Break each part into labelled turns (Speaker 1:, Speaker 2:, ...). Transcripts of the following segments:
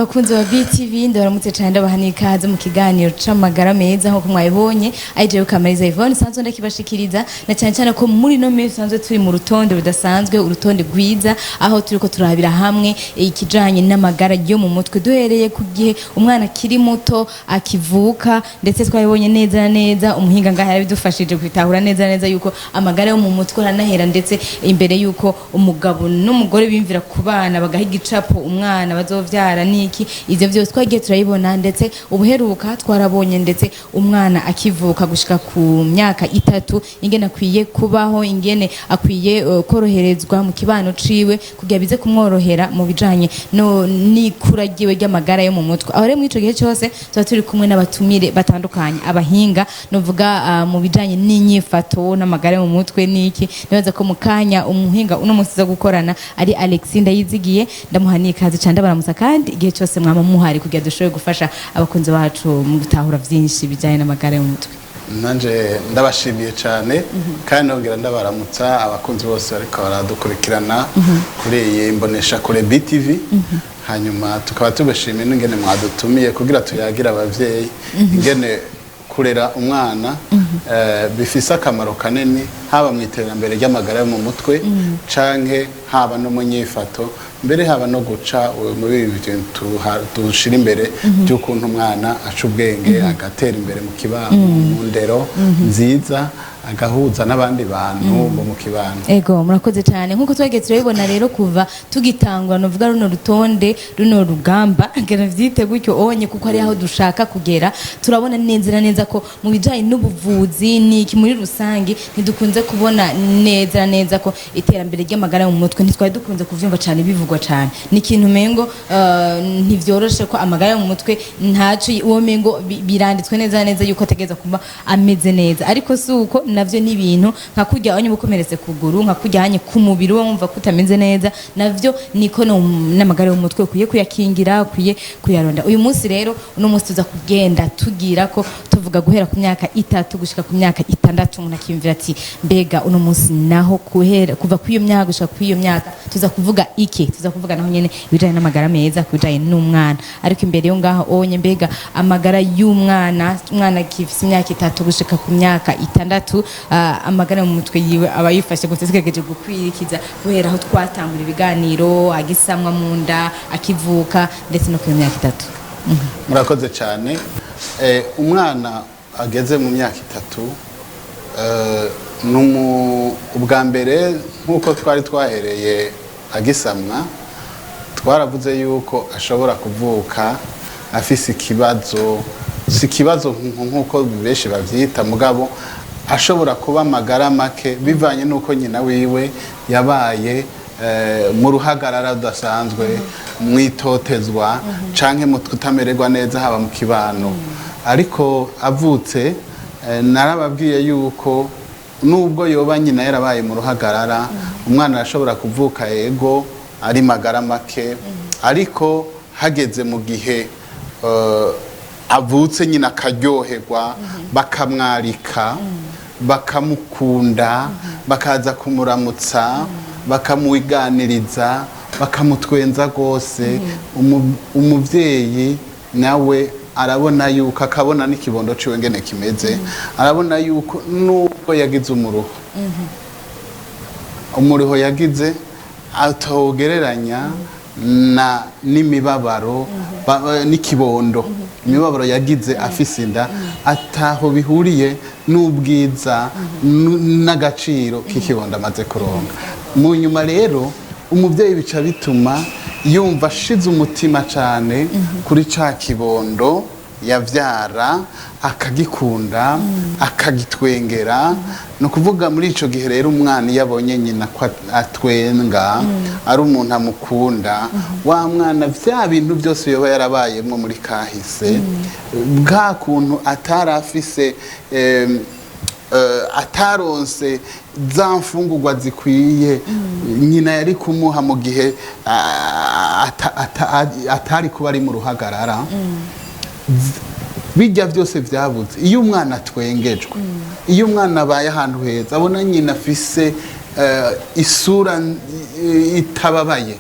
Speaker 1: bakunzi wa BTV ndabaramutse cyane ndabaha ikaze mu kiganiro c'amagara meza nko mwayibonye aje ukamariza Yvonne sanzwe ndakibashikiriza na cyane cyane ko muri no mezi sanzwe turi mu rutonde rudasanzwe urutonde gwiza aho turiko turabira hamwe ikijanye n'amagara yo mu mutwe duhereye ku gihe umwana kiri muto akivuka ndetse twayibonye neza neza umuhinga ngaha yabidufashije kwitahura neza yuko amagara yo mu mutwe ranahera ndetse imbere yuko umugabo n'umugore bimvira ku bana bagahiga icapo umwana bazovyara niki ivyo byose twagiye turayibona ndetse ubuheruka twarabonye ndetse umwana akivuka gushika ku myaka 3 ingene akwiye kubaho ingene akwiye koroherezwa mu kibano ciwe kugira bize kumworohera mu bijanye no nikuragiwe ry'amagara yo mu mutwe aho rero mu ico gihe cyose tuba turi kumwe n'abatumire batandukanye abahinga novuga mu bijanye n'inyifato n'amagara yo mu mutwe niki nibaza ko mukanya umuhinga uno musiza gukorana ari Alexander yizigiye ndamuhaniye kazi cyane baramusa kandi igihe cyose mwama muhari kugira dushoboye gufasha abakunzi bacu mu gutahura byinshi bijanye n'amagara yo mu mutwe
Speaker 2: nanje ndabashimiye cyane kandi nongera ndabaramutsa abakunzi bose bariko baradukurikirana kuri iyi mbonesha kuri BTV hanyuma tukaba tubashimiye n'ingene mwadutumiye kugira tuyagira abavyeyi ingene kurera umwana bifise akamaro kanini haba mu iterambere ry'amagara yo mu mutwe canke haba no mu nyifato mbere haba no guca muri ibintu dushira imbere by'ukuntu umwana aca ubwenge agatera imbere mu kibano mu ndero nziza agahuza n'abandi bantu bo mu kibano.
Speaker 1: Ego murakoze cyane nkuko twageze turabibona rero kuva tugitangwa novuga runo rutonde runo rugamba ngena vyite gutyo onye kuko ari aho dushaka kugera turabona neza ko mu bijanye n'ubuvuzi niki muri rusangi ntidukunze kubona neza ko iterambere ry'amagara mu mutwe ntitwari dukunze kuvyumva cyane bivugwa cyane n'ikintu mengo ntivyoroshe ko amagara mu mutwe ntaco uwo mengo biranditswe neza yuko ategeza kuba ameze neza ariko suko navyo ni ibintu nka kurya abanye bukomeretse kuguru nka kurya hanye ku mubiri wo wumva kutameze neza navyo niko n'amagara mu mutwe kuye kuyakingira kuye kuyaronda uyu munsi rero uno munsi tuza kugenda tugira ko tuvuga guhera ku myaka 3 gushika ku myaka 6 umuntu akimvira ati mbega uno munsi naho kuhera kuva ku iyo myaka gushika ku iyo myaka tuza kuvuga iki tuza kuvuga naho nyene bijanye n'amagara meza kubijanye n'umwana ariko imbere yo ngaho onye mbega amagara y'umwana kifise imyaka 3 gushika ku myaka 6 amagara mu mutwe yiwe aba yifashe gutegereje gukwirikiza guhera aho twatangura ibiganiro agisamwa mu nda akivuka ndetse no ku myaka 3
Speaker 2: murakoze cyane umwana ageze mu myaka 3 ubwa mbere nkuko twari twahereye agisamwa twaravuze yuko ashobora kuvuka afise ikibazo si kibazo nkuko benshi bavyita mugabo ashobora kuba amagara make bivanye nuko nyina wiwe yabaye mu ruhagarara rudasanzwe mwitotezwa canke mu kutamererwa neza haba mu kibano ariko avutse narababwiye yuko nubwo yoba nyina yarabaye mu ruhagarara umwana arashobora kuvuka yego ari magara make ariko hageze mu gihe avutse nyina akaryoherwa bakamwarika bakamukunda bakaza kumuramutsa bakamuganiriza bakamutwenza gose umuvyeyi nawe arabona yuko akabona n'ikibondo ciwe ngene kimeze arabona yuko nubwo yagize umuruho yagize atogereranya na n'imibabaro n'ikibondo imibabaro yagize afise inda ataho bihuriye n'ubwiza n'agaciro k'ikibondo amaze kuronka mu nyuma rero umuvyeyi bica bituma yumva ashize umutima cane kuri ca kibondo yavyara akagikunda akagitwengera no kuvuga muri ico gihe rero umwana yabonye nyina ko atwenga ari umuntu amukunda wa mwana vya bintu byose yoba yarabayemwe muri kahise bwa kuntu atarafise ataronse za mfungurwa zikwiye nyina yari kumuha mu gihe atari kuba ari mu ruhagarara bijya byose byabuze iyo umwana atwengejwe iyo umwana abaye ahantu heza abona nyina afise isura itababaye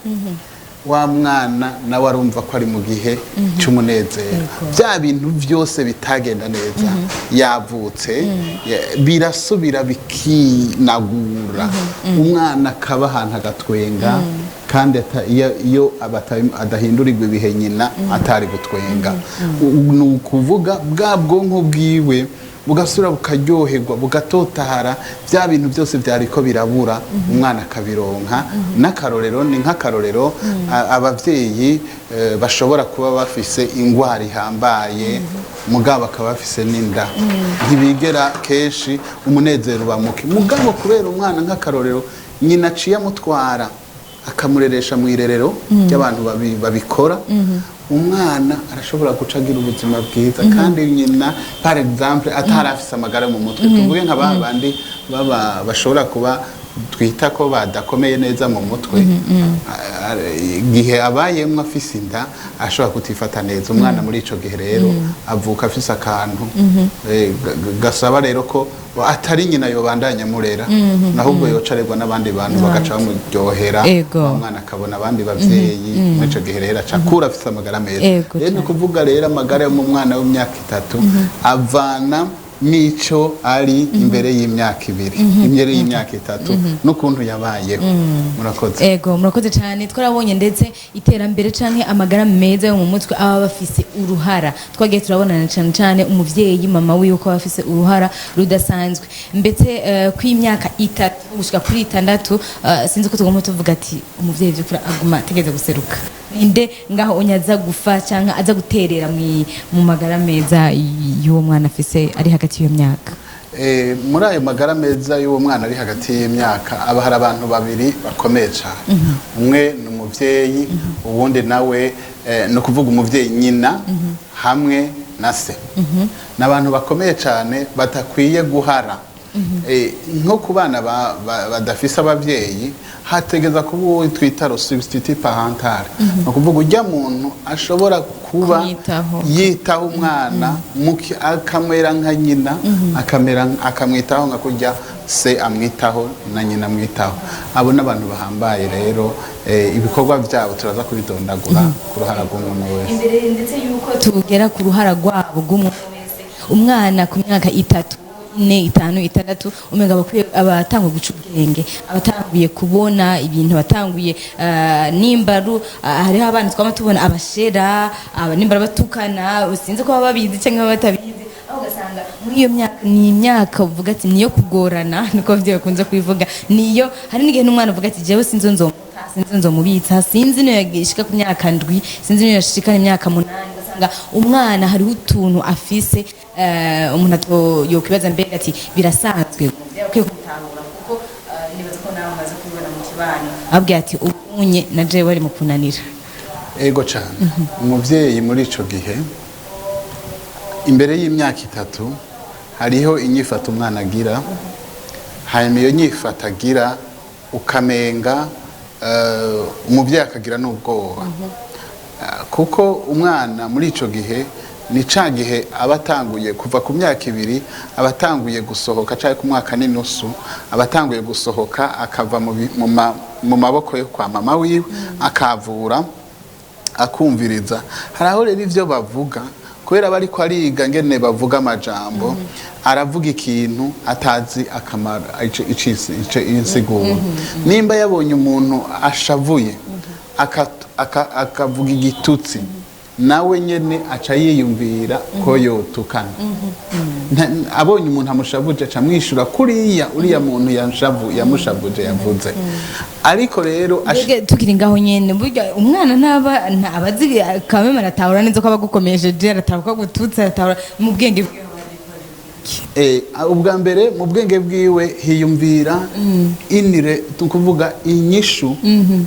Speaker 2: wa mwana nawe arumva ko ari mu gihe cy'umunezero. Bya bintu byose bitagenda neza yavutse birasubira bikinagura, umwana akaba ahantu agatwenga, kandi iyo adahindurirwa ibihe nyina atari gutwenga. Ni ukuvuga bwa bwonko bwiwe bugasura bukaryoherwa bugatotahara, bya bintu byose byariko birabura umwana akabironka. N'akarorero ni nk'akarorero abavyeyi bashobora kuba bafise ingwara ihambaye mugabo akaba bafise n'inda, ntibigera kenshi umunezero bamuke, mugabo kubera umwana nk'akarorero nyina aciye amutwara akamureresha mu irerero ry'abantu babikora, umwana arashobora gucagira ubuzima bwiza. Kandi nyina par exemple atarafise amagara mu mutwe, tuvuge nka babandi bashobora kuba twita ko badakomeye neza mu mutwe, igihe abayemwe afise inda ashobora kutifata neza. Umwana muri ico gihe rero avuka afise akantu gasaba rero ko atari nyina yobandanya murera, nahubwo yocarerwa n'abandi bantu bagaca bamuryohera, umwana akabona abandi bavyeyi. Muri ico gihe rero acakura afise amagara meza. Rero ni kuvuga rero amagara yo mu mwana w'imyaka 3 avana nico ari imbere y'imyaka 2, imbere y'imyaka 3 n'ukuntu yabayeho. Murakoze.
Speaker 1: Murakoze cyane. Twarabonye ndetse iterambere canke amagara meza yo mu mutwe aba bafise uruhara. Twagiye turabonana cyane cyane umuvyeyi mama wiwe ko bafise uruhara rudasanzwe. Mbetse kw'imyaka 3 gushika kuri 6 sinzi ko tugomba tuvuga ati umuvyeyi byo kuri aguma tegeze guseruka. Ninde ngaho onyaza gufa canke aza guterera mu magara meza y'uwo mwana afise ari hagati y'iyo myaka?
Speaker 2: Muri ayo magara meza y'uwo mwana ari hagati y'imyaka aba hari abantu babiri bakomeye cyane. Umwe ni umuvyeyi, uwundi nawe no kuvuga umuvyeyi nyina hamwe na se. N'abantu bakomeye cyane batakwiye guhara. Nko ku bana badafise abavyeyi hategeza kuba uwo twita substitut parental, no kuvuga ujya muntu ashobora kuba yitaho umwana akamera nka nyina, akamwitaho nka kujya se amwitaho na nyina amwitaho. Abo n'abantu bahambaye rero, ibikorwa byabo turaza kubidondagura ku ruhara rw'umuntu wese.
Speaker 1: Imbere ndetse yuko tugera ku ruhara rwabo rw'umuntu wese, umwana ku myaka 3 4 5 6 umenga abatanguye guca ubwenge, abatanguye kubona ibintu, abatanguye nimbaru. Hariho abana twama tubona abashera, nimbara batukana, usinze ko babizi cyangwa batabizi, aho gasanga muri iyo myaka ni imyaka uvuga ati niyo kugorana, niko byo bakunze kubivuga. Niyo hari n'igihe n'umwana uvuga ati jewe sinzi nzomubitsa, sinzi niyo yagishika ku myaka 7, sinzi niyo yashika imyaka 8. Gasanga umwana hari utuntu afise umuntu yokwibaza mbega ati birasanzwe yakwiye kumutahura, kuko nibaza ko nawe maze kubibona mu kibano abwiye ati ubunye na jewe bari mu kunanira.
Speaker 2: Ego cyane. Umuvyeyi muri ico gihe imbere y'imyaka 3 hariho inyifato umwana agira, hanyuma iyo nyifato agira ukamenga umuvyeyi akagira n'ubwoba, kuko umwana muri ico gihe ni ca gihe abatanguye kuva ku myaka 2 abatanguye gusohoka cyangwa ku mwaka n'inusu abatanguye gusohoka akava mu maboko yo kwa mama wiwe akavura akumviriza. Haraho rero ivyo bavuga kubera bari ko ariga ngene bavuga amajambo, aravuga ikintu atazi akamaro insiguro. Nimba yabonye umuntu ashavuye akavuga igitutsi, nawe nyene aca yiyumvira ko yotukana. Abonye umuntu amushavuje aca mwishura kuriya uriya muntu yamushavuje yavuze. Ariko rero
Speaker 1: tukiri ngaho nyene burya umwana abazi kameme aratahura neza ko abagukomeje aratahura ko gututse, aratahura mu bwenge bwe.
Speaker 2: Ubwa mbere mu bwenge bwiwe hiyumvira inire tukuvuga inyishu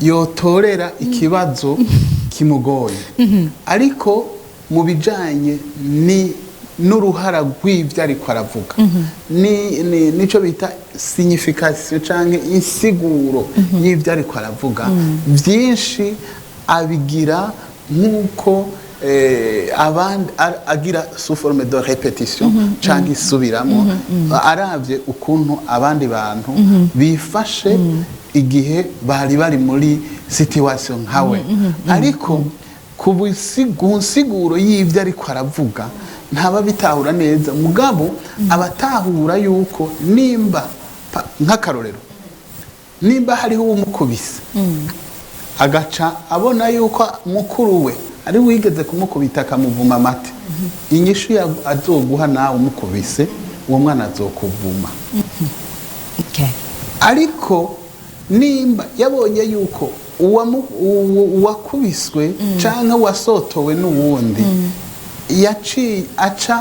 Speaker 2: yotorera ikibazo kimugoye. Ariko mu bijanye n'uruhara rw'ivyo ariko aravuga nico bita signification canke insiguro y'ivyo ariko aravuga, vyinshi abigira nk'uko abandi agira sous forme de répétition canke isubiramo, aravye ukuntu abandi bantu bifashe igihe bari muri situation nkawe ariko ku nsiguro y'ibyo ariko aravuga ntaba bitahura neza mugabo abatahura yuko nimba nk'akarorero nimba hariho umukubise agaca abona yuko mukuru we ari wigeze kumukubita akamuvuma amate inyishu azoguha nawe umukubise uwo mwana azokuvuma ariko nimba yabonye yuko uwakubiswe canke wasotowe n'uwundi yaciye aca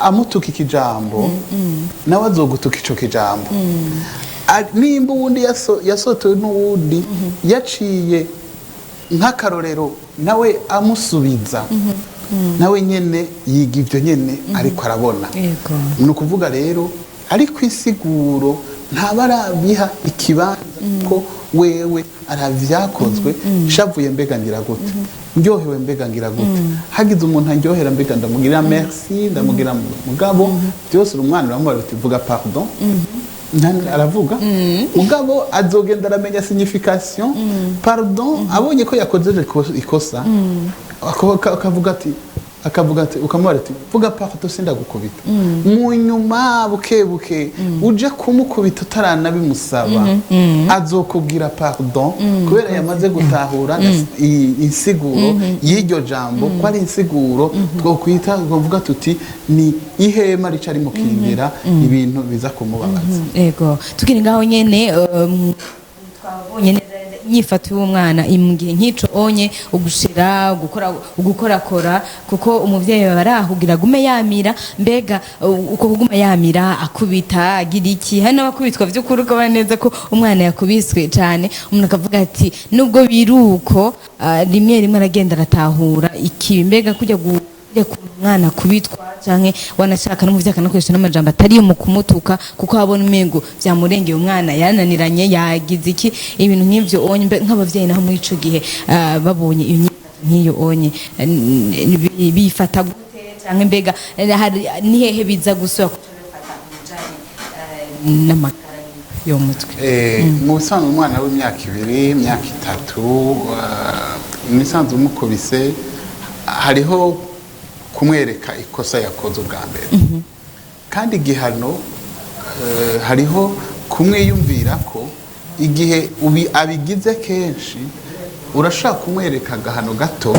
Speaker 2: amutuka ikijambo nawe azogutuka ico kijambo nimba uwundi yasotowe n'uwundi yaciye nk'akarorero nawe amusubiza nawe nyene yiga ivyo nyene ariko arabona ni ukuvuga rero ariko insiguro ntabarabiha ikibanza ko wewe aravyakozwe shavuye mbega ngira gute ndyohewe mbega ngira gute hagize umuntu andyohera mbega ndamugira merci ndamugira mugabo byose umwana uramubara uti vuga pardon aravuga mugabo azogenda aramenya signification pardon abonye ko yakozeje ikosa akavuga ati ukamubara ati vuga pardon sindagukubita mu nyuma buke uje kumukubita utaranabimusaba azokubwira pardon kubera yamaze gutahura insiguro y'iryo jambo ko ari insiguro twokwita kuvuga tuti ni ihema rica rimukingira ibintu biza kumubabaza
Speaker 1: yego tukiri ngaho nyene twabonye nyifata y'umwana imugihe nk'ico onye ugushira ugukorakora kuko umuvyeyi barahugira gume yamira mbega uko kuguma yamira akubita agira iki hari n'abakubitwa vy'ukuri ko baneza ko umwana yakubiswe cyane umuntu akavuga ati nubwo biruko rimwe aragenda aratahura iki mbega kujya umwana kubitwa canke wanashaka n'umuvyeyi akanakoresha n'amajambo atari mu kumutuka kuko abona umengo vyamurengeye umwana yananiranye yagize iki ibintu nk'ivyo onye nk'abavyeyi naho muri ico gihe babonye nk'iyo onye bifata gute canke mbega ni hehe biza gusura kutabifata n'amagara yo mutwe
Speaker 2: mu bisanzwe umwana w'imyaka 2 imyaka 3 mu bisanzwe umukubise hariho kumwereka ikosa yakoze ubwa mbere kandi igihano hariho kumwiyumvira ko igihe abigize kenshi urashaka kumwereka agahano gato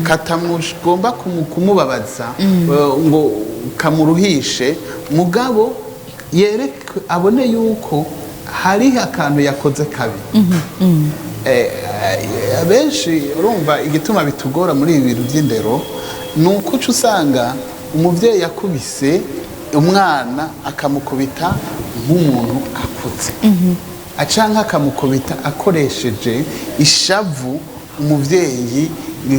Speaker 2: katamugomba kumubabaza ngo kamuruhishe mugabo yereke abone yuko hari akantu yakoze kabi benshi urumva igituma bitugora muri ibi bintu by'indero nuko uca usanga umuvyeyi yakubise umwana akamukubita nk'umuntu akutse acanka akamukubita akoresheje ishavu umuvyeyi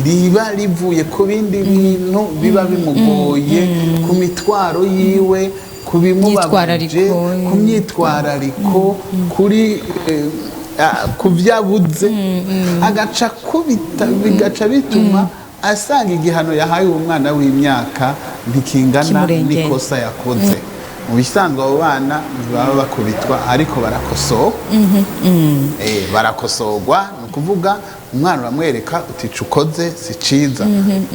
Speaker 2: riba rivuye ku bindi bintu biba bimugoye ku mitwaro yiwe kubimubabaje ku myitwarariko kuri kuvyabuze agaca kubita bigaca bituma asanga igihano yahaye umwana w'imyaka ntikingana n'ikosa yakoze mu bisanzwe abo bana baba bakubitwa ariko barakosorwa ni ukuvuga umwana uramwereka utica ukoze si ciza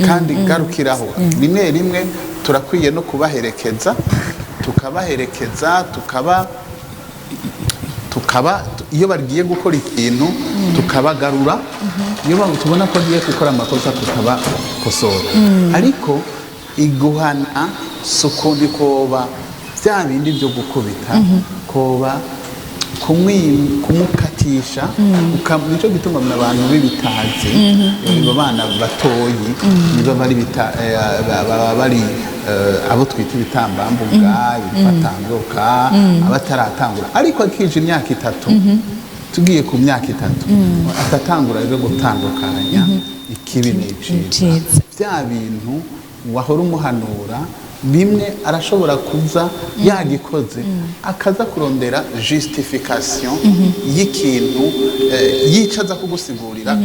Speaker 2: kandi garukiraho rimwe rimwe turakwiye no kubaherekeza tukaba iyo bagiye gukora ikintu tukabagarura niyo mpamvu tubona ko agiye gukora amakosa tukabakosora ariko iguhana sukundi koba bya bindi byo gukubita koba kumukatisha nico gituma abantu b'ibitazi bana batoyi niba bari abo twita ibitambambuga ibifatanguka abataratangura ariko akije imyaka 3 tugiye ku myaka 3 atatangura rero gutandukanya ikibi n'iciza bya bintu wahora umuhanura bimwe arashobora kuza yagikoze akaza kurondera justification y'ikintu yicaza kugusigurira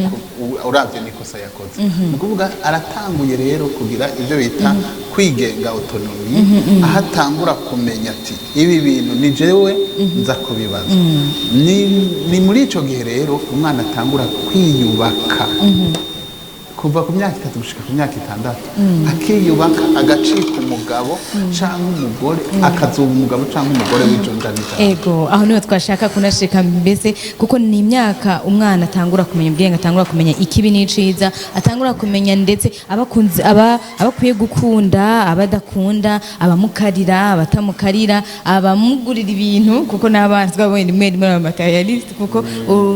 Speaker 2: uravye nikosa yakoze ni kuvuga aratanguye rero kugira ivyo bita kwigenga autonomy ahatangura kumenya ati ibi bintu ni jewe nza kubibaza ni muri ico gihe rero umwana atangura kwiyubaka kuva ku myaka 3 gushika ku myaka 6 akiyubaka agacika umugabo cyangwa umugore akazuba umugabo cyangwa umugore w'ijonjanita
Speaker 1: ego aho niho twashaka kunashika mbese kuko ni imyaka umwana atangura kumenya ubwenge atangura kumenya ikibi n'iciza atangura kumenya ndetse abakunze abakwiye gukunda abadakunda abamukarira abatamukarira abamugurira ibintu kuko n'abana twabonye rimwe rimwe materialist kuko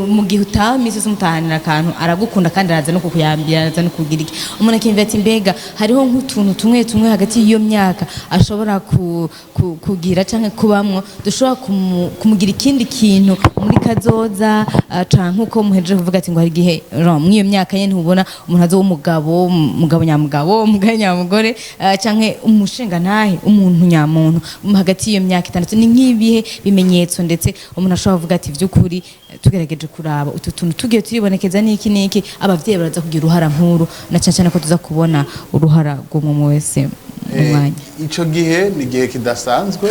Speaker 1: mu gihe utamise umutahanira akantu aragukunda kandi araza no kukuyambira no kugira iki umuntu akimva ati mbega hariho nk'utuntu tumwe hagati y'iyo myaka ashobora kugira canke kubamwo dushobora kumugira ikindi kintu muri kazoza canke uko muhejeje kuvuga ati ngo hari gihe mw'iyo myaka nyene ubona umuntu azo umugabo nyamugabo umugore nyamugore canke umushinga ntahe umuntu nyamuntu hagati y'iyo myaka 6 ni nk'ibihe bimenyetso ndetse umuntu ashobora kuvuga ati vy'ukuri tugerageje kuraba utu tuntu tugiye turibonekeza niki abavyeyi baraza kugira uruhara nkuru na cyane ko tuza kubona uruhara rw'umuntu wese mu mwanya
Speaker 2: ico gihe ni gihe kidasanzwe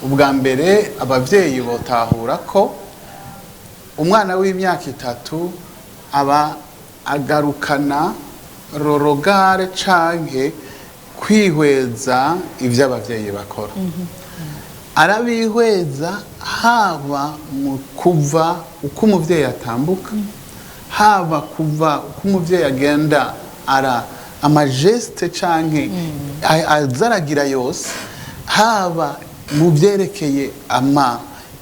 Speaker 2: ubwa mbere abavyeyi botahura ko umwana w'imyaka 3 aba agarukana rorogare canke kwihweza ivyo abavyeyi bakora arabihweza haba mu kuva uko umuvyeyi atambuka haba kuva uko umuvyeyi agenda amageste canke azaragira yose haba mu byerekeye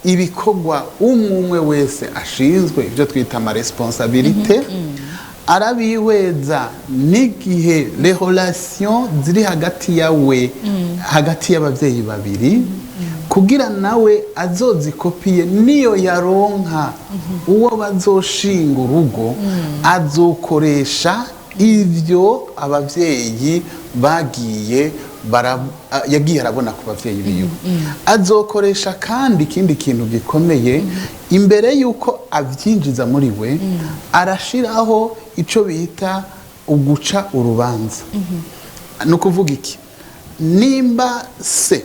Speaker 2: ibikorwa umwe wese ashinzwe ibyo twita ama responsabilité arabihweza n'igihe les relations ziri hagati yawe hagati y'abavyeyi babiri kugira nawe azozikopiye niyo yaronka uwo bazoshinga urugo azokoresha ivyo abavyeyi bagiye yagiye arabona ku bavyeyi biwe azokoresha kandi ikindi kintu gikomeye imbere yuko avyinjiza muri we arashiraho ico bita uguca urubanza no kuvuga iki nimba se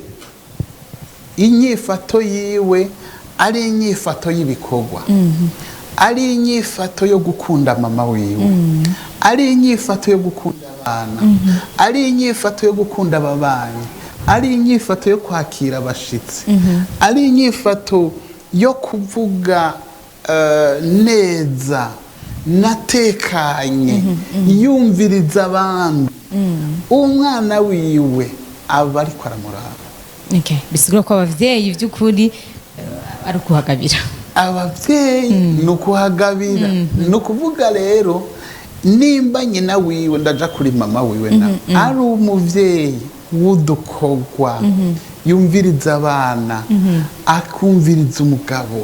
Speaker 2: inyifato yiwe ari inyifato y'ibikorwa ari inyifato yo gukunda mama wiwe ari inyifato yo gukunda abana ari inyifato yo gukunda ababanyi ari inyifato yo kwakira abashitsi ari inyifato yo kuvuga neza natekanye yumviriza abandi umwana wiwe aba ariko aramuraba
Speaker 1: bisigura ko abavyeyi by'ukuri ari kuhagabira
Speaker 2: abavyeyi no kuhagabira no kuvuga rero nimba nyina wiwe ndaja kuri mama wiwe na ari umuvyeyi w'udukogwa yumviriza abana akumviriza umugabo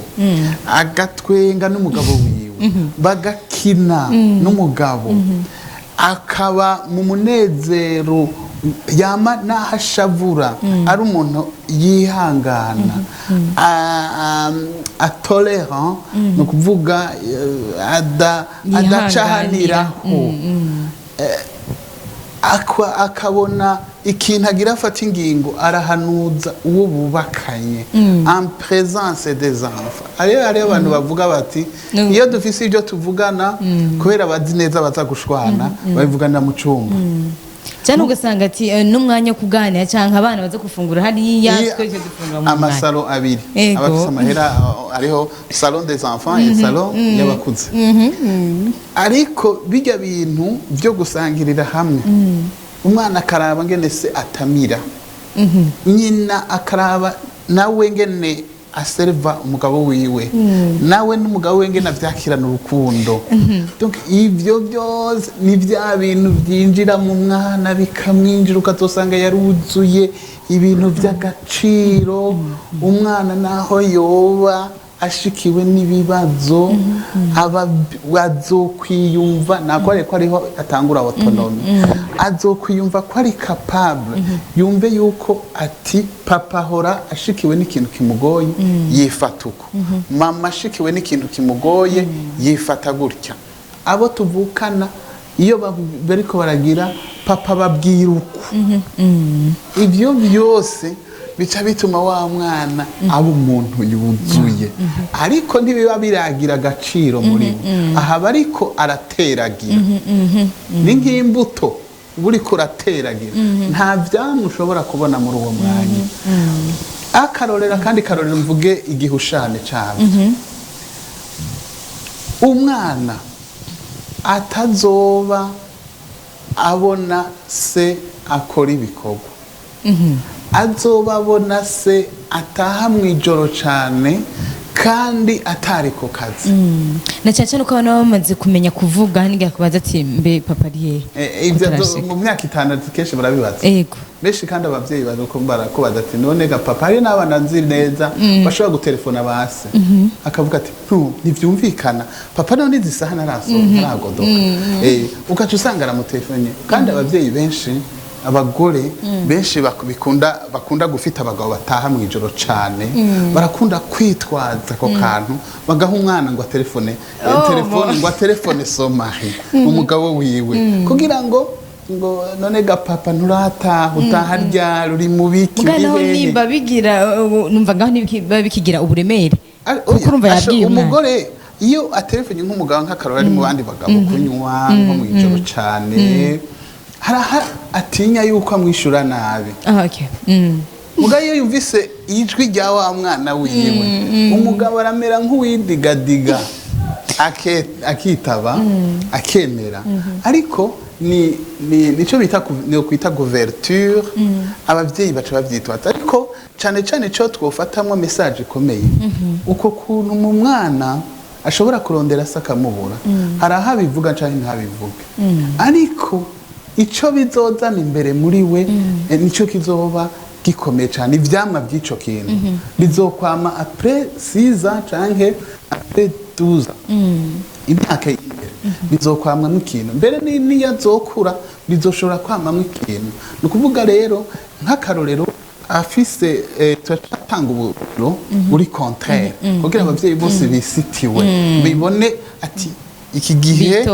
Speaker 2: agatwenga n'umugabo wiwe bagakina n'umugabo akaba mu munezero yama nahashavura ari umuntu yihangana atolerant no kuvuga adacahaniraho akabona ikintu agira afata ingingo arahanuza uwo bubakanye en présence des enfants ariyo abantu bavuga bati iyo dufise ibyo tuvugana kubera bazi neza bazagushwana babivugana mu cumba
Speaker 1: cyane ugasanga ati n'umwanya wo kuganira cyangwa abana baza gufungura hariya twese dufungura mu
Speaker 2: amasalo abiri abafise amahera ariho salon des enfants et salon y'abakuze ariko bijya bintu byo gusangirira hamwe umwana akaraba ngene se atamira nyina akaraba nawe ngene aserva umugabo wiwe nawe n'umugabo we ngene avyakirana urukundo donc ivyo byose ni bya bintu byinjira mu mwana bikamwinjira ukazosanga yaruzuye ibintu by'agaciro umwana naho yoba ashikiwe n'ibibazo azokwiyumva nako ariko ariho atangura autonomy azokwiyumva ko ari capable yumve yuko ati papa hora ashikiwe n'ikintu kimugoye yifata uko mama ashikiwe n'ikintu kimugoye yifata gutya abo tuvukana iyo bariko baragira papa babwira uko ibyo byose bica bituma wa mwana aba umuntu yuzuye ariko ntibiba biragira agaciro muri aha bariko arateragira ni nk'imbuto buriko urateragira nta vyamwe ushobora kubona muri uwo mwanya akarorera kandi karorera mvuge igihushane cyavyo umwana atazoba abona se akora ibikorwa azobabona se ataha mwijoro cyane kandi atari ku kazi
Speaker 1: na cyane uko abana bamaze kumenya kuvuga n'igihe kubaza ati mbe papa ari
Speaker 2: ibyo mu myaka 6 kenshi barabibaza
Speaker 1: yego
Speaker 2: benshi kandi abavyeyi barakubaza ati none ga papa ari n'abana nzi neza bashobora gutelefona base akavuga ati ntivyumvikana papa none izisaha naragodoka ugaca usanga aramutelefone kandi abavyeyi benshi abagore benshi bakunda gufita abagabo bataha mu ijoro cyane barakunda kwitwaza ko kantu bagaha umwana ngo telefone somahi umugabo wiwe kugira ngo none ga papa nturataha utaha ryari uri mu biki
Speaker 1: nimba bigira numva ngaho bikigira uburemere kuko urumva yabwiye
Speaker 2: umugore iyo atelefone nk'umugabo nk'akarora ari mu bandi bagabo kunywa nko mu ijoro cyane haraha atinya yuko amwishura nabi mugayo iyo yumvise ijwi rya wa mwana wiwe umugabo aramera nk'uwidigadiga akitaba akemera ariko nico bita kwita couverture abavyeyi baca bavyitwaza ariko cyane cyane cyo twofatamwe message ikomeye uko kuntu mu mwana ashobora kurondera sakamubura haraha bivuga cyane ntabivuga ariko ico bizozana imbere muri we nico kizoba gikomeye cyane ivyamwa by'ico kintu bizokwama après 6 ans canke après 12 imyaka imbere bizokwamwa ikintu mbere niyo azokura bizoshobora kwamamwa ikintu nukuvuga rero nk'akarorero afise turatanga uburo uri contraire kugira abavyeyi bose bisitiwe bibone ati iki gihe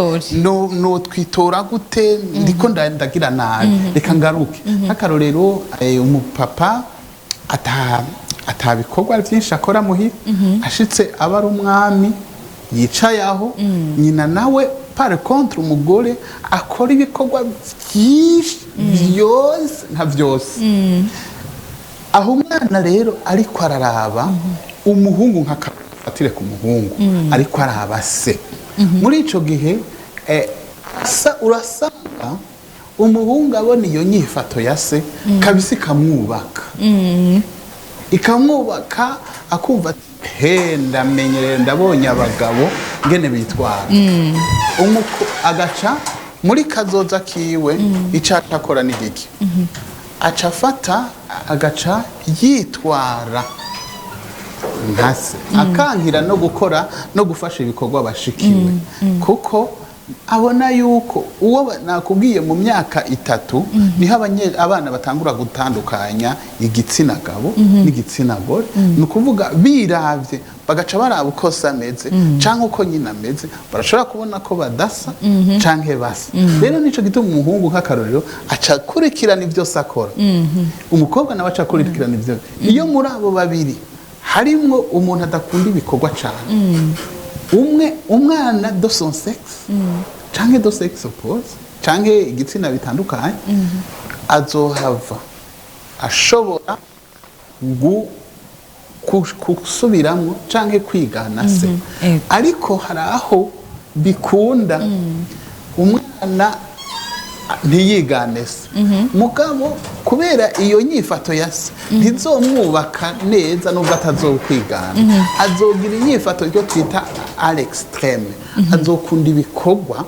Speaker 2: no twitora gute ndiko ndagira nabi reka ngaruke nk'akarorero umupapa atabikorwa byinshi akora muhira ashitse aba ari umwami yicaye aho nyina nawe par contre umugore akora ibikorwa byinshi byose nka byose aho umwana rero ariko araraba umuhungu nk'akafatire ku muhungu ariko araba se muri ico gihe urasanga umuhungu abona iyo nyifato ya se kabisi kamwubaka ikamwubaka akumva ndamenyereye ndabonye abagabo ngene bitwara agaca muri kazoza kiwe icaca akora n'igiki aca afata agaca yitwara nkase akankira no gukora no gufasha ibikorwa bashikiwe kuko abona yuko uwo nakubwiye mu myaka 3 niho abana batangura gutandukanya igitsina gabo n'igitsina gore nukuvuga biravye bagaca baraba uko sameze canke uko nyina ameze barashobora kubona ko badasa canke basa rero nico gituma umuhungu nk'akarorero aca kurikirana ivyo sakora umukobwa nawe aca kurikirana ivyo iyo muri abo babiri harimwo umuntu adakunda ibikorwa cyane umwana de son sexe canke de sexe oppose canke igitsina bitandukanye azohava ashobora kusubiramwo canke kwigana se ariko haraho bikunda umwana ntiyigane se mugabo kubera iyo nyifato ya se ntizomwubaka neza nubwo atazokwigana azogira inyifato ryo twita à l'extrême azokunda ibikorwa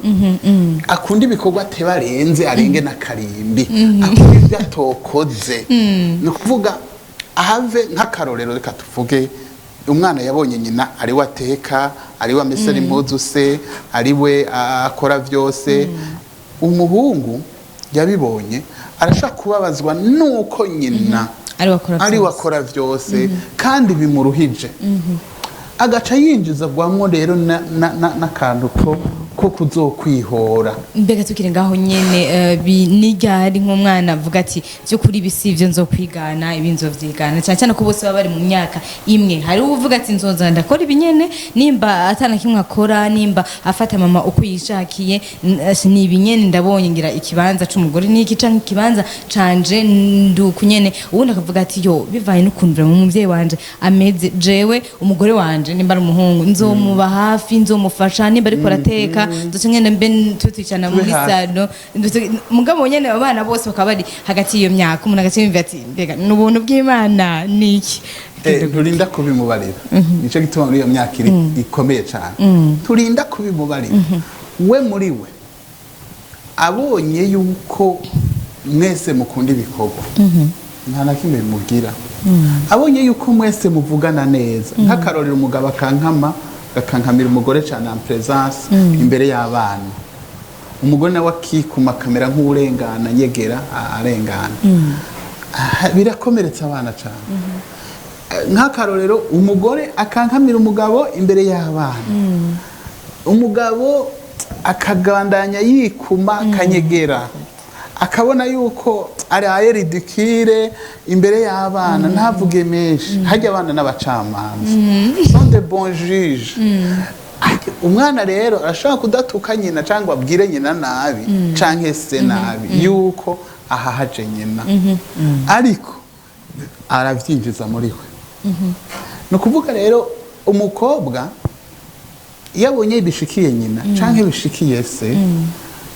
Speaker 2: akunda ibikorwa tebarenze arenge na karimbi akunda ibyo atokoze ni ukuvuga ahave nk'akarorero reka tuvuge umwana yabonye nyina ari we ateka, ari we amesera impuzu se, ari we akora byose. Umuhungu yabibonye arashaka kubabazwa nuko nyina ari we akora byose kandi bimuruhije, agaca yinjizagwamo rero n'akantu ko kuzokwihora.
Speaker 1: Mbega tukiri ngaho nyene n'iryari nk'umwana avuga ati byo kuri bisivyo nzokwigana ibi nzovyigana, cyane cyane ko bose baba bari mu myaka imwe. Hari uvuga ati nzoza ndakora ibinyene, nimba atana kimwe akora, nimba afata mama uko yishakiye, ni ibinyene ndabonye ngira ikibanza c'umugore niki canke ikibanza canje ndukunyene. Ubundi akavuga ati yo bivaye n'ukundura mu muvyeyi wanje ameze, jewe umugore wanje nimba ari umuhungu nzomuba hafi, nzomufasha nimba ariko arateka, ducengene mbe tutwicana muri salo. Mugabo nyene abana bose bakaba bari hagati iyo myaka, umuntu agacimva ati mbega n'ubuntu bw'Imana niki.
Speaker 2: Turinda kubimubarira, nico gituma muri iyo myaka ikomeye cyane. Turinda kubimubarira. We muri we abonye yuko mwese mukunda ibikorwa, nta na kimwe bimugira. Abonye yuko mwese muvugana neza, nk'akarorero umugabo akankamira umugore cyane en présence imbere y'abana, umugore nawe akikuma kamera nk'urengana yegera arengana, birakomeretsa abana cyane. Nk'akarorero umugore akankamira umugabo imbere y'abana, umugabo akagandanya yikuma kanyegera, akabona yuko ari ridicule imbere y'abana, ntavuge menshi. Hajya abana n'abacamanza sont de bons juges. Umwana rero arashaka kudatuka nyina cyangwa abwire nyina nabi canke se nabi yuko ahahaje nyina, ariko aravyinjiza muri we. No kuvuga rero umukobwa yabonye bishikiye nyina canke bishikiye se,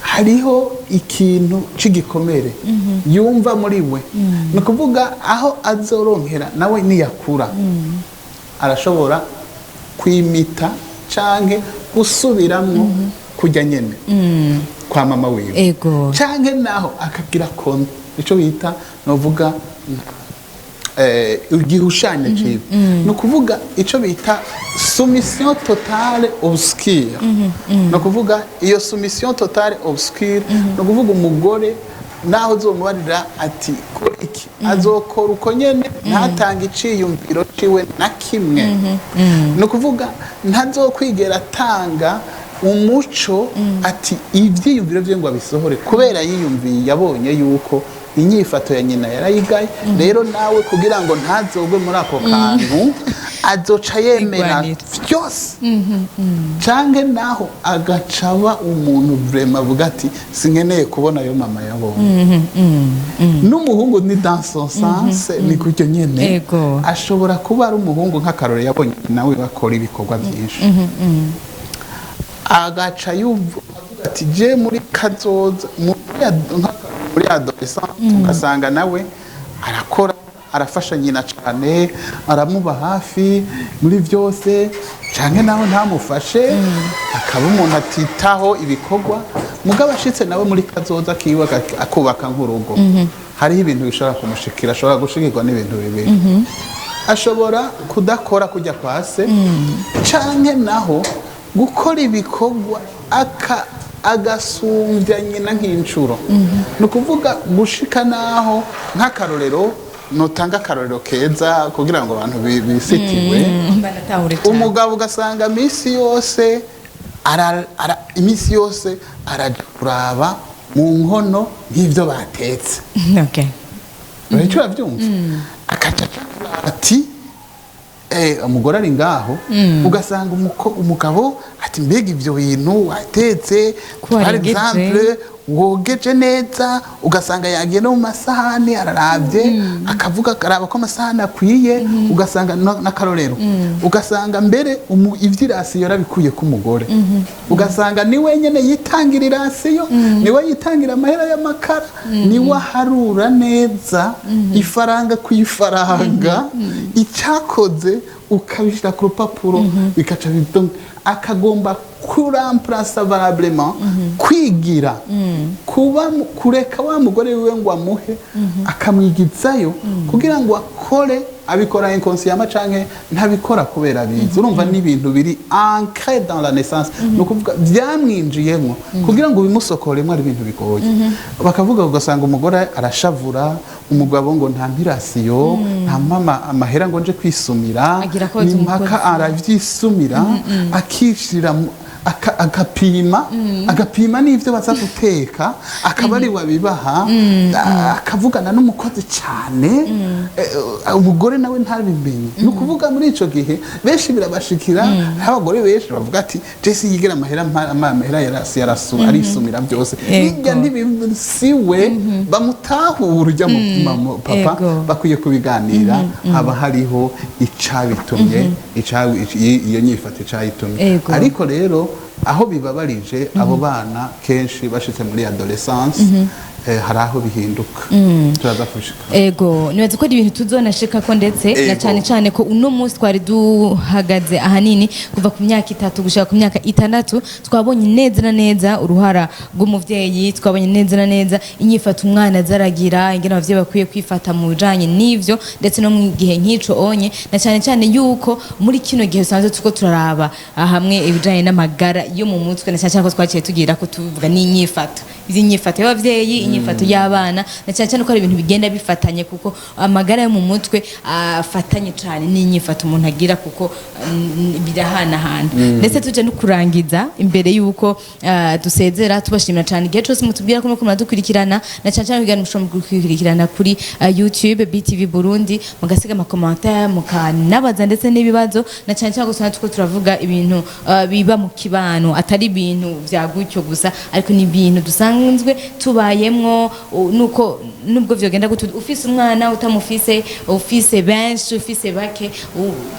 Speaker 2: hariho ikintu c'igikomere yumva muri we. No kuvuga aho azoronkera nawe niyakura arashobora kwimita canke gusubiramwo kujya nyene kwa mama wiwe, canke naho akagira konti ico bita novuga igihushanya ciwe. No kuvuga ico bita soumission totale obscure. No kuvuga iyo soumission totale obscure, no kuvuga umugore naho zomubarira ati ko iki azokora uko nyene, ntatanga iciyumviro ciwe na kimwe. No kuvuga ntazokwigera atanga umuco ati ivyiyumviro vye ngo abisohore, kubera yiyumviye yabonye yuko inyifato ya nyina yarayigaye. Rero nawe kugira ngo ntazogwe muri ako kantu azoca yemera byose, canke naho agacaba umuntu vrema avuga ati sinkeneye kubona yo mama yabonye. N'umuhungu ni dans son sens, ni kujyo nyene ashobora kuba ari umuhungu nk'akarore yabonye nawe bakora ibikorwa byinshi, agaca yuvuga ati je muri kazoza muri adolescent, ugasanga nawe arakora arafasha nyina cyane, aramuba hafi muri byose, canke naho ntamufashe akaba umuntu atitaho ibikorwa. Mugabo ashitse nawe muri kazoza kiwe akubaka nk'urugo, hariho ibintu bishobora kumushikira, ashobora gushikirwa n'ibintu bibiri. Ashobora kudakora kujya kwase, canke naho gukora ibikorwa agasumbya nyina nk'incuro. No kuvuga gushika naho nk'akarorero, notanga akarorero keza kugira ngo abantu bisitiwe. Umugabo ugasanga imisi yose araja kuraba mu nkono nk'ivyo batetse. Uraco uravyumva? Akaca ati umugore ari ngaho, ugasanga umugabo ati mbega ivyo bintu watetse par exemple wogeje neza, ugasanga yagiye no mu masahani araravye akavuga karaba ko amasahani akwiye, ugasanga n'akarorero, ugasanga mbere ivyirasi yarabikuye ku mugore, ugasanga ni wenyene yitangira irasiyo, ni we yitangira amahera y'amakara, ni we harura neza ifaranga kuyifaranga, icakoze ukabishira ku rupapuro bikaca bidonga. Akagomba kuramplasa valablement, kwigira kureka wa mugore wiwe ngo amuhe akamwigizayo kugira ngo akore abikora inconsciemment canke ntabikora kubera bizi urumva n'ibintu biri ancré dans la naissance no kuvuga byamwinjiyemo kugira ngo bimusokoremo ari ibintu bigoye bakavuga ugasanga umugore arashavura umugabo ngo nta mpirasiyo nta mama amahera ngo nje kwisumira ni mpaka aravyisumira akishira agapima n'ivyo baza guteka akaba ari wabibaha akavugana n'umukozi cyane umugore nawe ntabimenye no kuvuga muri ico gihe benshi birabashikira abagore benshi bavuga ati Jesse yigera amahera yarasu arisumira byose bijya ntibisiwe bamutahura ujya mu papa bakwiye kubiganira haba hariho icabitumye iyo nyifata icayitumye ariko rero aho bibabarije abo bana kenshi bashitse muri adolescence hari aho bihinduka turaza kushika
Speaker 1: ego nibaze ko ibintu tuzonashika ko ndetse na cyane cyane ko uno munsi twari duhagaze ahanini kuva ku myaka 3 gushika ku myaka 6 twabonye neza na neza uruhara rw'umuvyeyi twabonye neza na neza inyifata umwana zaragira ingene abavyeyi bakwiye kwifata mu bijanye n'ivyo ndetse no mu gihe nk'ico onye na cyane cyane yuko muri kino gihe usanzwe tuko turaraba hamwe ibijanye n'amagara yo mu mutwe na cyane cyane ko twaciye tugira ko tuvuga n'inyifata izi nyifata y'abavyeyi inyifato y'abana na cyane cyane ko ari ibintu bigenda bifatanye kuko amagara yo mu mutwe afatanye cyane n'inyifato umuntu agira kuko birahanahana ndetse tuje no kurangiza imbere yuko dusezera tubashimira cyane igihe cyose mutubwira ko muko muradukurikirana na cyane cyane bigana mushobora gukurikirana kuri YouTube BTV Burundi mugasiga ama commentaire mukanabaza ndetse n'ibibazo na cyane cyane gusana tuko turavuga ibintu biba mu kibano atari ibintu vya gutyo gusa ariko ni ibintu dusanzwe tubayemwo nuko nubwo vyogenda gutu ufise umwana utamufise ufise benshi ufise bake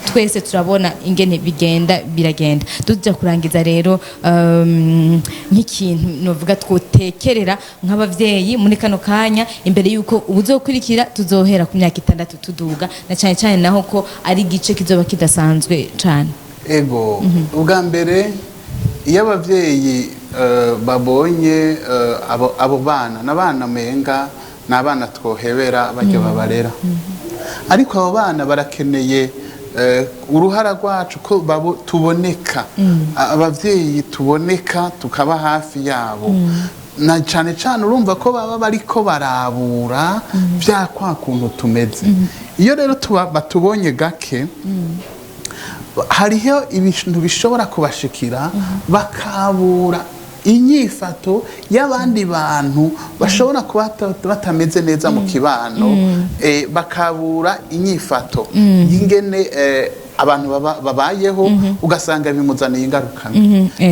Speaker 1: twese turabona ingene biragenda tujya kurangiza rero nk'ikintu novuga twotekerera nk'abavyeyi muri kano kanya imbere yuko ubuzokurikira tuzohera ku myaka 6 tuduga na cyane cyane naho ko ari igice kizoba kidasanzwe cyane
Speaker 2: ego ubwa mbere iyo abavyeyi babonye abo bana n'abana menga n'abana twohebera bajya babarera ariko abo bana barakeneye uruhara rwacu ko tuboneka abavyeyi tuboneka tukaba hafi yabo na cyane cyane urumva ko baba bariko barabura bya kwa kuntu tumeze iyo rero batubonye gake hariho ibintu bishobora kubashikira bakabura inyifato y'abandi bantu bashobora kuba batameze neza mu kibano bakabura inyifato y'ingene abantu babayeho ugasanga bimuzaniye ingaruka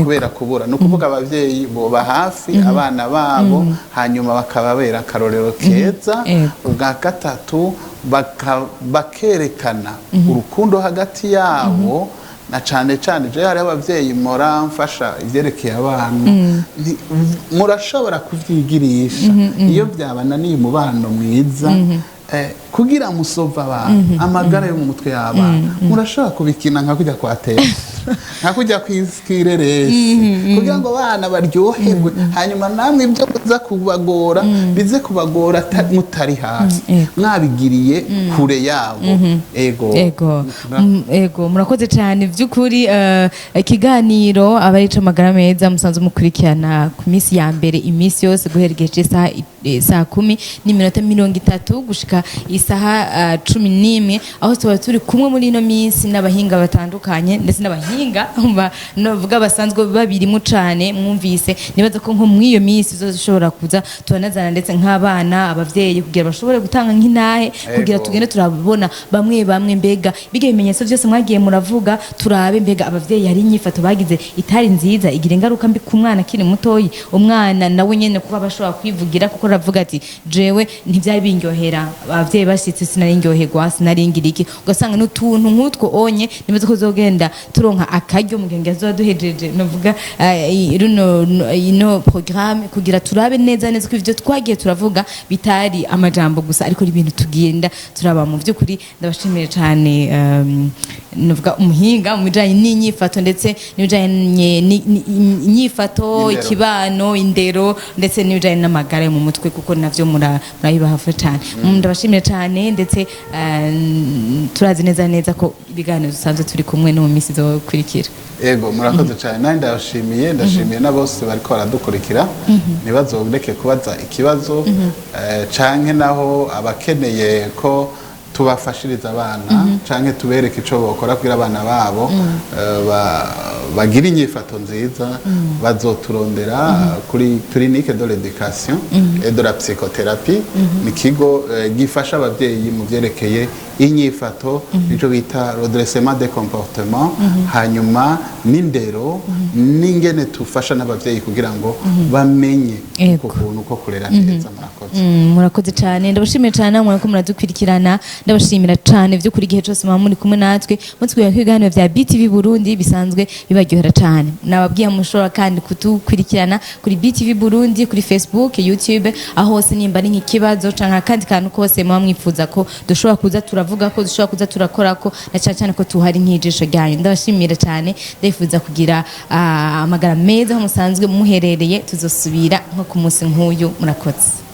Speaker 2: kubera kubura no kuvuga abavyeyi boba hafi abana babo hanyuma bakababera akarorero keza ubwa gatatu bakerekana urukundo hagati yabo na cyane cyane je hari abavyeyi mora mfasha ivyerekeye abantu murashobora kuvyigirisha iyo byabananiye umubano mwiza kugira musova abantu amagara yo mu mutwe y'abana murashobora kubikina nka kujya kwatera nka kujya kwireresi kugira ngo abana baryoherwe hanyuma namwe ibyo kuza kubagora bize kubagora mutari hasi mwabigiriye kure yabo
Speaker 1: ego murakoze cyane by'ukuri ikiganiro abarica amagara meza musanze mukurikirana ku minsi ya mbere iminsi yose guheregeje saa 10:30 gushika isaha 11 aho tuba turi kumwe muri ino minsi n'abahinga batandukanye ndetse n'abahinga novuga basanzwe babirimo cyane mwumvise nibaza ko nko muri iyo minsi zoshobora kuza tubanazana ndetse nk'abana abavyeyi kugira bashobore gutanga nk'inahe kugira tugende turabona bamwe mbega bige ibimenyetso byose mwagiye muravuga turabe mbega abavyeyi hari inyifato bagize itari nziza igira ingaruka mbi ku mwana kiri mutoyi umwana nawe nyene kuba bashobora kwivugira kuko ravuga ati jewe ntivyari bindyohera abavyeyi bashitse sinaringyoherwa sinaringiriki ugasanga n'utuntu nk'utwo onye nibaza ko zogenda turonka akaryo mu gihe azoba duhejeje novuga ino programme kugira turabe neza ko ivyo twagiye turavuga bitari amajambo gusa ariko ibintu tugenda turaba mu by'ukuri ndabashimire cyane novuga umuhinga mu bijanye n'inyifato ndetse n'ibijanye n'inyifato ikibano indero ndetse n'ibijanye n'amagara yo mu mutwe natwe kuko navyo murabibahafa cyane ndabashimira cyane ndetse turazi neza ko ibiganiro dusanzwe turi kumwe no mu minsi zo kurikira
Speaker 2: ego murakoze cyane nandi ndashimiye na bose bariko baradukurikira ntibazoreke kubaza ikibazo canke naho abakeneye ko tubafashiriza abana canke tubereke ico bokora kugira abana babo bagira inyifato nziza bazoturondera kuri clinique de l'éducation et de la psychothérapie ni kigo gifasha abavyeyi mu vyerekeye inyifato nico bita redressement des comportements hanyuma n'indero n'ingene tufasha n'abavyeyi kugira ngo bamenye uko kurera neza
Speaker 1: murakoze cyane ndabashimiye cyane namwe ko muradukurikirana ndabashimira cyane byo kuri gihe cyose muri kumwe natwe mutwiye kwiganiro vya BTV Burundi bisanzwe bibaryohera cyane nababwiye mushobora kandi kutukurikirana kuri BTV Burundi kuri Facebook YouTube aho hose nimba ari nk'ikibazo canka kandi kantu kose muba mwifuza ko dushobora kuza turavuga ko dushobora kuza turakora ko na cyane ko tuhari nk'ijisho ryanyu ndabashimira cyane ndifuza kugira amagara meza aho musanzwe muherereye tuzosubira nko ku munsi nk'uyu murakoze